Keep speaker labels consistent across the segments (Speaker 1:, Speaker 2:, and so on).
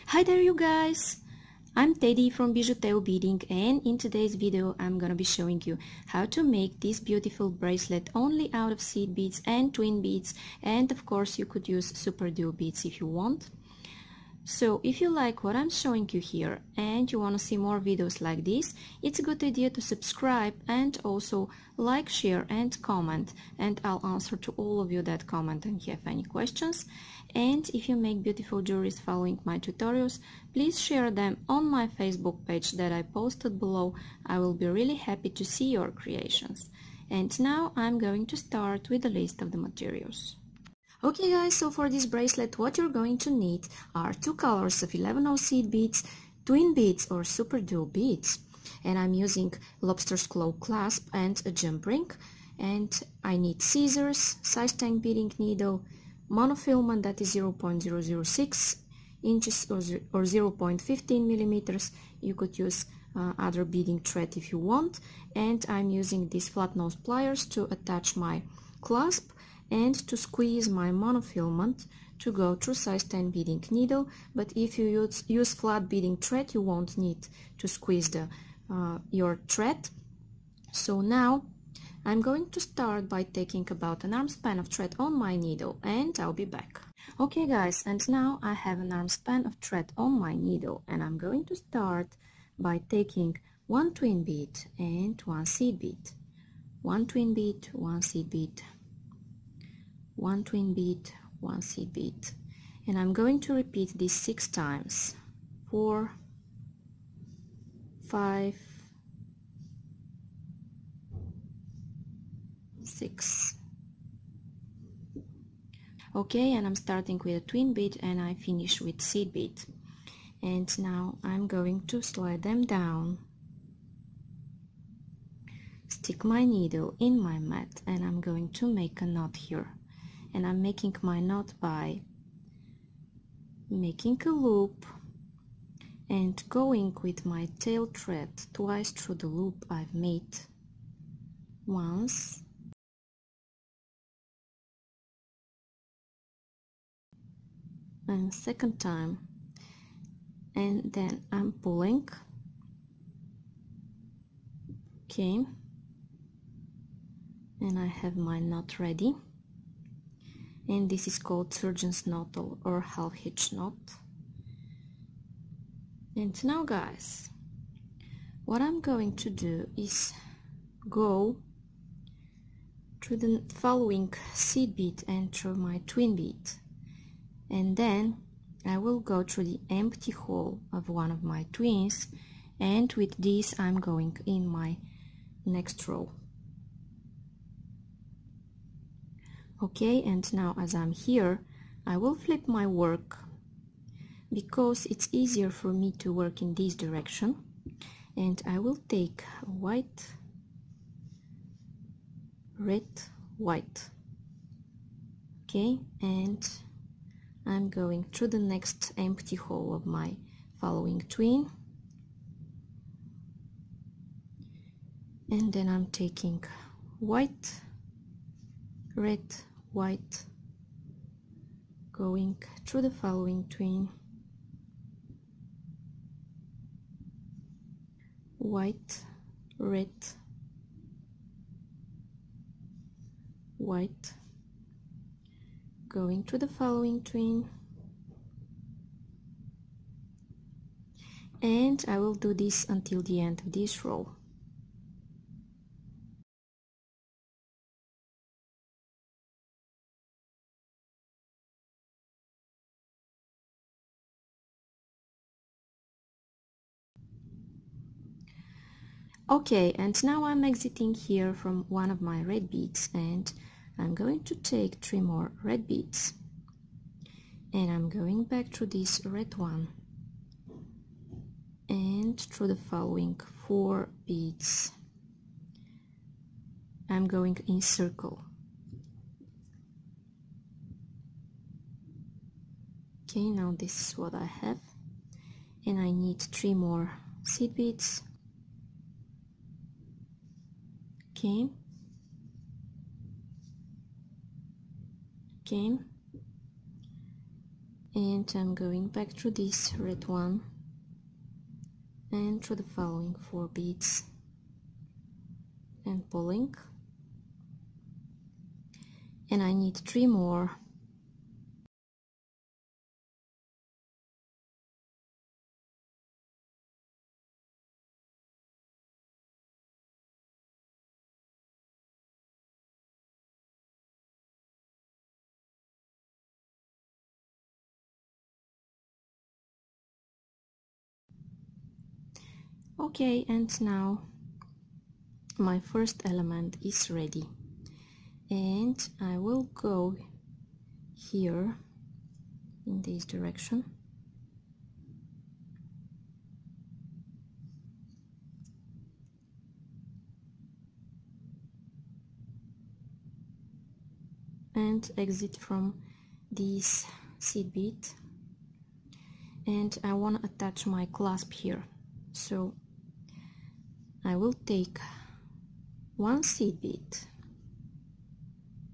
Speaker 1: Hi there you guys! I'm Teddy from BijuTeo Beading, and in today's video I'm gonna be showing you how to make this beautiful bracelet only out of seed beads and twin beads, and of course you could use superduo beads if you want. So if you like what I'm showing you here and you want to see more videos like this, it's a good idea to subscribe and also like, share and comment, and I'll answer to all of you that comment and have any questions. And if you make beautiful jewelries following my tutorials, please share them on my Facebook page that I posted below. I will be really happy to see your creations. And now I'm going to start with a list of the materials. Okay guys, so for this bracelet what you're going to need are two colors of 11/0 seed beads, twin beads or superduo beads, and I'm using lobster's claw clasp and a jump ring, and I need scissors, size 10 beading needle, monofilament that is 0.006 inches or 0.15 millimeters. You could use other beading thread if you want, and I'm using these flat nose pliers to attach my clasp and to squeeze my monofilament to go through size 10 beading needle. But if you use flat beading thread, you won't need to squeeze your thread. So now I'm going to start by taking about an arm span of thread on my needle, and I'll be back. Okay guys, and now I have an arm span of thread on my needle, and I'm going to start by taking one twin bead and one seed bead, one twin bead, one seed bead, one twin bead, one seed bead, and I'm going to repeat this 6 times. 4, 5, 6. Okay, and I'm starting with a twin bead and I finish with seed bead, and now I'm going to slide them down, stick my needle in my mat, and I'm going to make a knot here. And I'm making my knot by making a loop and going with my tail thread twice through the loop I've made, once and second time, and then I'm pulling. Okay, and I have my knot ready, and this is called surgeon's knot or half hitch knot. And now guys, what I'm going to do is go through the following seed bead and through my twin bead, and then I will go through the empty hole of one of my twins, and with this I'm going in my next row. Okay, and now as I'm here, I will flip my work because it's easier for me to work in this direction, and I will take white, red, white. Okay, and I'm going through the next empty hole of my following twin, and then I'm taking white, red, white, going through the following twin, white, red, white, going to the following twin, and I will do this until the end of this row. Okay, and now I'm exiting here from one of my red beads, and I'm going to take 3 more red beads, and I'm going back through this red one and through the following 4 beads. I'm going in circle. Okay, now this is what I have, and I need 3 more seed beads. Okay, okay, and I'm going back through this red one and through the following 4 beads and pulling, and I need 3 more. Okay, and now my first element is ready, and I will go here in this direction and exit from this seed bead, and I want to attach my clasp here, so I will take 1 seed bead,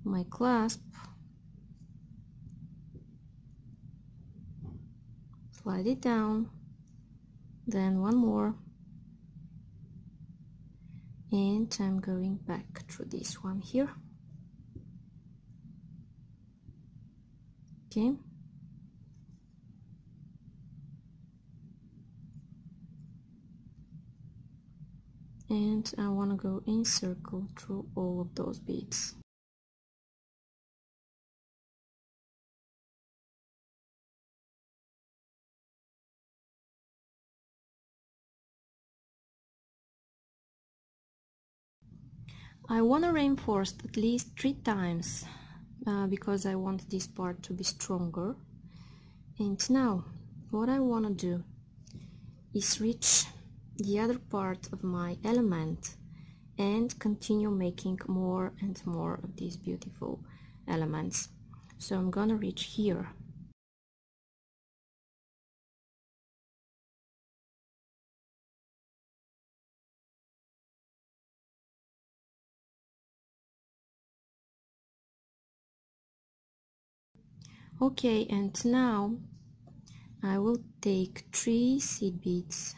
Speaker 1: my clasp, slide it down, then 1 more, and I'm going back through this one here. Okay, and I want to go in circle through all of those beads. I want to reinforce at least 3 times because I want this part to be stronger. And now what I want to do is reach the other part of my element and continue making more and more of these beautiful elements. So I'm gonna reach here. Okay, and now I will take 3 seed beads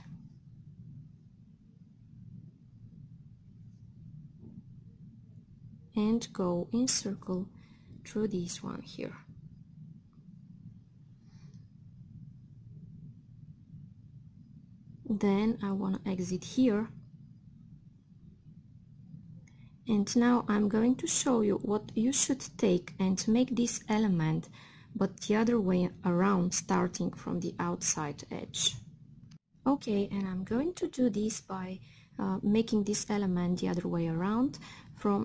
Speaker 1: and go in circle through this one here. Then I want to exit here, and now I'm going to show you what you should take and make this element, but the other way around, starting from the outside edge. Okay, and I'm going to do this by making this element the other way around,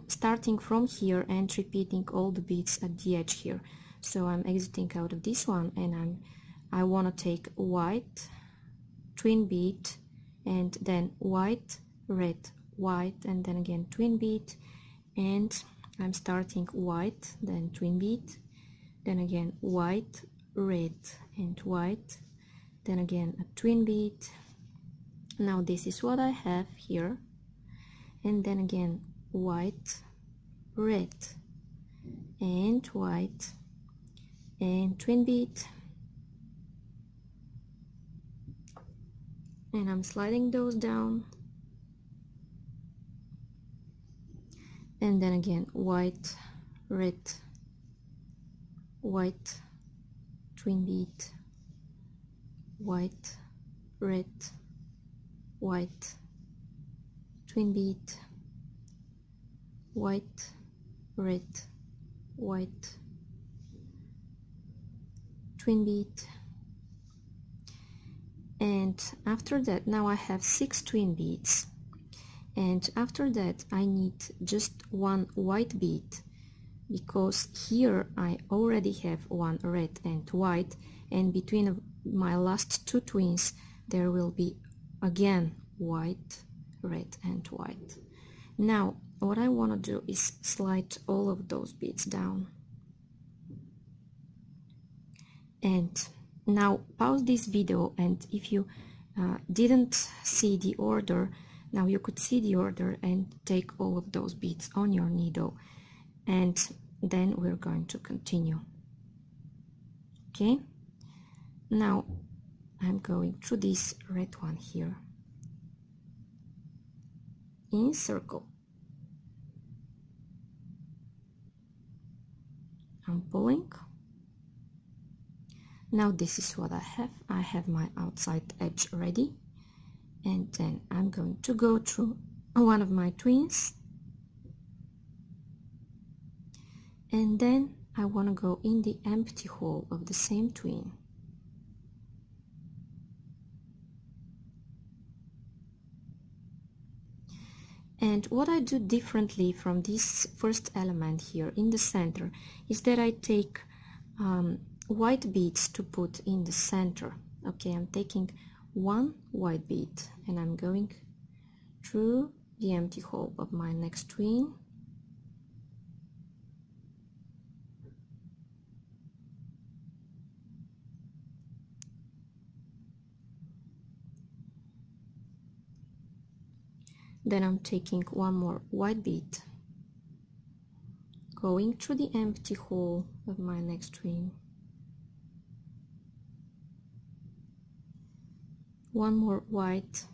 Speaker 1: starting from here and repeating all the beads at the edge here. So I'm exiting out of this one, and I want to take white, twin bead, and then white, red, white, and then again twin bead, and I'm starting white, then twin bead, then again white, red, and white, then again a twin bead. Now this is what I have here, and then again white, red, and white, and twin bead, and I'm sliding those down, and then again white, red, white, twin bead, white, red, white, twin bead, white, red, white, twin bead. And after that, now I have 6 twin beads, and after that I need just 1 white bead, because here I already have 1 red and white, and between my last 2 twins there will be again white, red, and white. Now what I want to do is slide all of those beads down, and now pause this video, and if you didn't see the order, now you could see the order and take all of those beads on your needle, and then we're going to continue. Okay, Now I'm going through this red one here in circle. I'm pulling. Now this is what I have. I have my outside edge ready, and then I'm going to go through one of my twins, and then I want to go in the empty hole of the same twin. And what I do differently from this first element here in the center is that I take white beads to put in the center. Okay, I'm taking one white bead and I'm going through the empty hole of my next twin. Then I'm taking one more white bead, going through the empty hole of my next twin. One more white,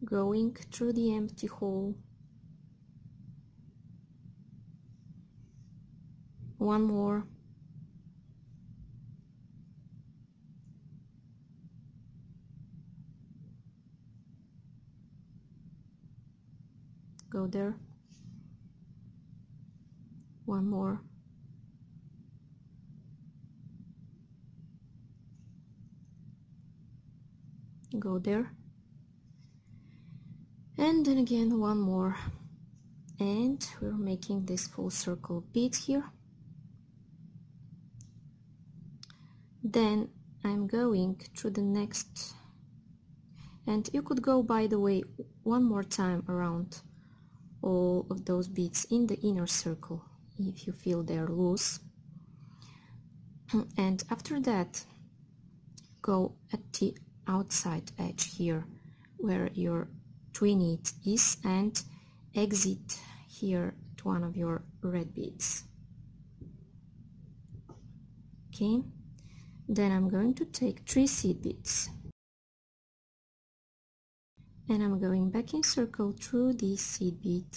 Speaker 1: going through the empty hole. One more. Go there. One more. Go there. And then again one more. And we're making this full circle bead here. Then I'm going through the next, and you could go, by the way, one more time around all of those beads in the inner circle if you feel they're loose. And after that, go at the outside edge here where your twin is and exit here at one of your red beads. Okay, then I'm going to take 3 seed beads and I'm going back in circle through this seed bead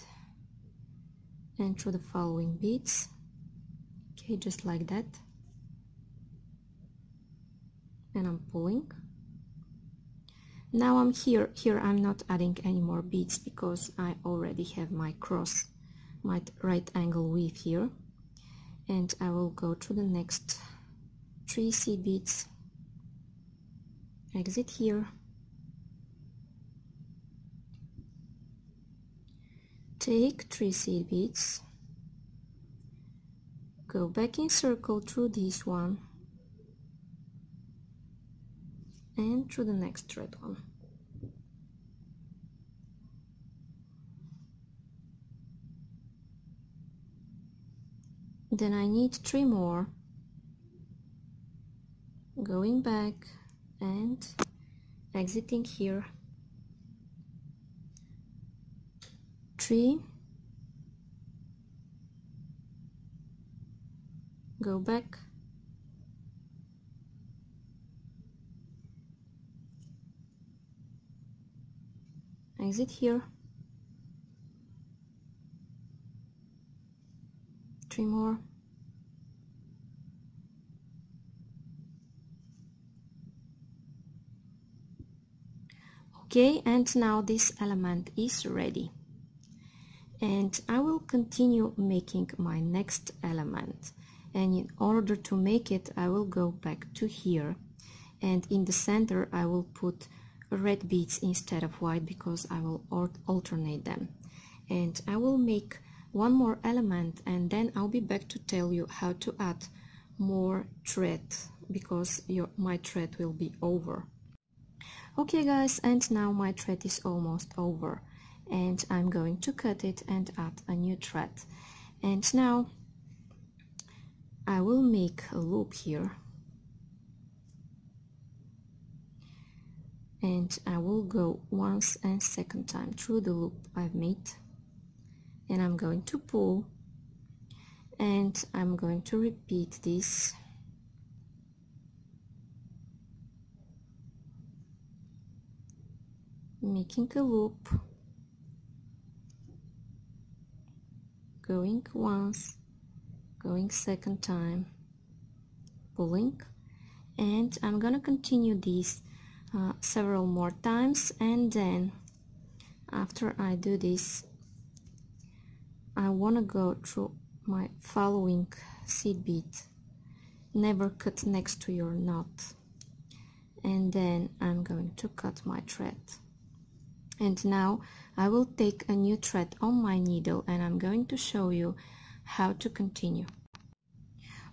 Speaker 1: and through the following beads. Okay, just like that. And I'm pulling. Now I'm here I'm not adding any more beads because I already have my cross, my right angle weave here, and I will go through the next 3 seed beads, exit here, take 3 seed beads, go back in circle through this one and through the next red one. Then I need 3 more, going back and exiting here, 3, go back, exit here, 3 more, okay, and now this element is ready. And I will continue making my next element, and in order to make it I will go back to here, and in the center I will put red beads instead of white because I will alternate them, and I will make one more element and then I'll be back to tell you how to add more thread because my thread will be over. Okay guys, and now my thread is almost over and I'm going to cut it and add a new thread. And now I will make a loop here and I will go once and second time through the loop I've made, and I'm going to pull and I'm going to repeat this making a loop, going once, going second time, pulling, and I'm gonna continue this several more times, and then after I do this I want to go through my following seed bead. Never cut next to your knot, and then I'm going to cut my thread. And now I will take a new thread on my needle and I'm going to show you how to continue.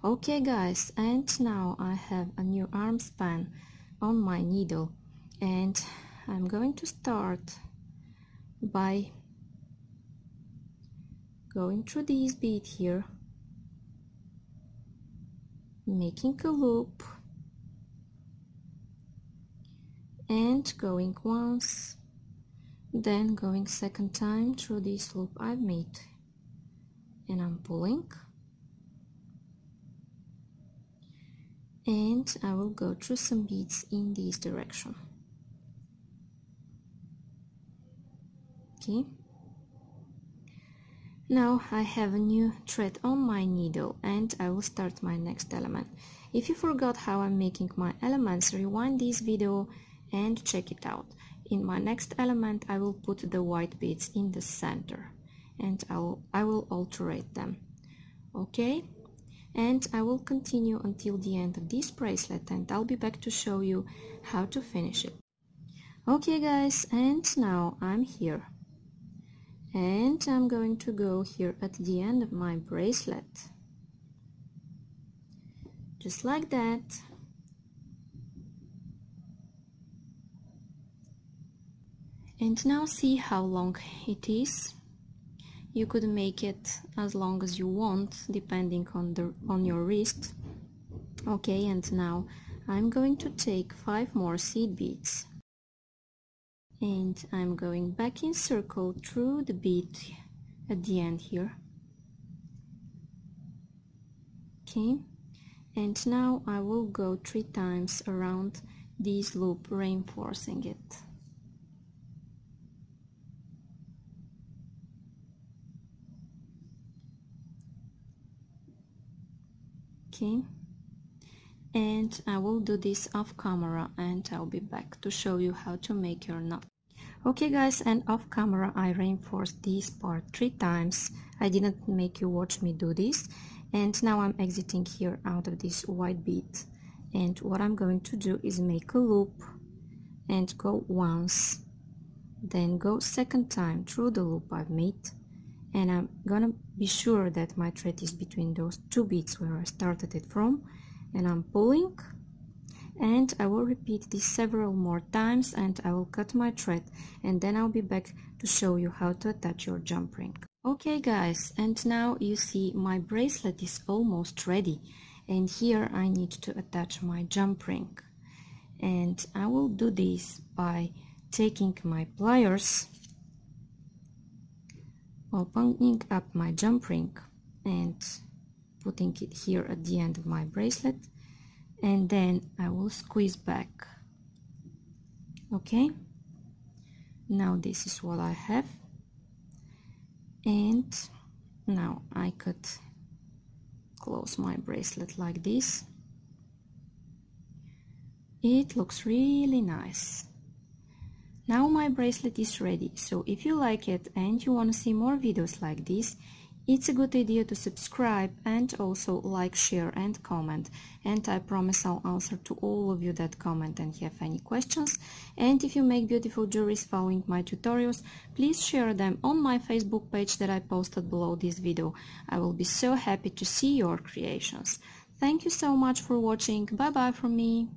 Speaker 1: Okay guys, and now I have a new arm span on my needle, and I'm going to start by going through this bead here, making a loop, and going once, then going second time through this loop I've made, and I'm pulling, and I will go through some beads in this direction. Okay, now I have a new thread on my needle and I will start my next element. If you forgot how I'm making my elements, rewind this video and check it out. In my next element I will put the white beads in the center and I will alternate them. Okay, and I will continue until the end of this bracelet and I'll be back to show you how to finish it. Okay guys, and now I'm here and I'm going to go here at the end of my bracelet, just like that. And now see how long it is. You could make it as long as you want, depending on your wrist. Okay, and now I'm going to take 5 more seed beads. And I'm going back in circle through the bead at the end here. Okay, and now I will go 3 times around this loop, reinforcing it. Okay, and I will do this off camera and I'll be back to show you how to make your knot. Okay guys, and off camera I reinforced this part 3 times. I didn't make you watch me do this, and now I'm exiting here out of this white bead, and what I'm going to do is make a loop and go once, then go second time through the loop I've made, and I'm gonna be sure that my thread is between those 2 beads where I started it from, and I'm pulling, and I will repeat this several more times and I will cut my thread, and then I'll be back to show you how to attach your jump ring. Okay guys, and now you see my bracelet is almost ready, and here I need to attach my jump ring, and I will do this by taking my pliers, opening up my jump ring and putting it here at the end of my bracelet, and then I will squeeze back. Okay, now this is what I have, and now I could close my bracelet like this. It looks really nice. Now my bracelet is ready, so if you like it and you want to see more videos like this, it's a good idea to subscribe and also like, share and comment, and I promise I'll answer to all of you that comment and have any questions. And if you make beautiful jewelries following my tutorials, please share them on my Facebook page that I posted below this video. I will be so happy to see your creations. Thank you so much for watching. Bye bye from me.